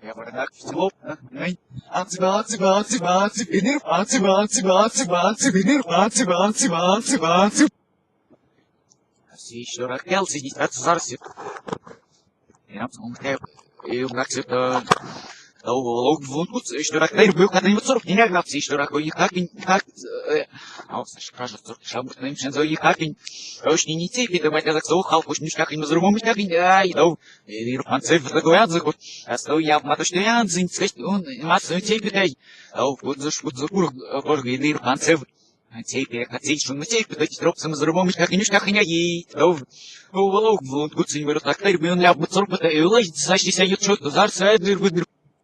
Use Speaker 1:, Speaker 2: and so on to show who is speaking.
Speaker 1: É verdade, falou, né? Assim, chorar aquele, se diz, atrasar-se. Eu não acredito. لو فوت اشتراك غير بيو كان يتصرف هنا لا في اشتراك وي كاكين كاك او سكراج تصرف شامر كان يمشي زي كاكين اوش نيتي كده ما كذا سو خالق وش مش كاكين مزرمو مش كاكين اي دو يروح عند سيف ده قوي زي كنت استو يا ما تشتري عند زين سكت ما تسوي كده او فوت زكور قرق يروح عند سيف Теперь хотеть, что мы теперь подать тропцам из рыбом, как и ничка хня ей. Лов, вот гуцин, говорю, так, ты, блин, ляп, вот сорок, и лазить, сочти себя, что-то, зарса,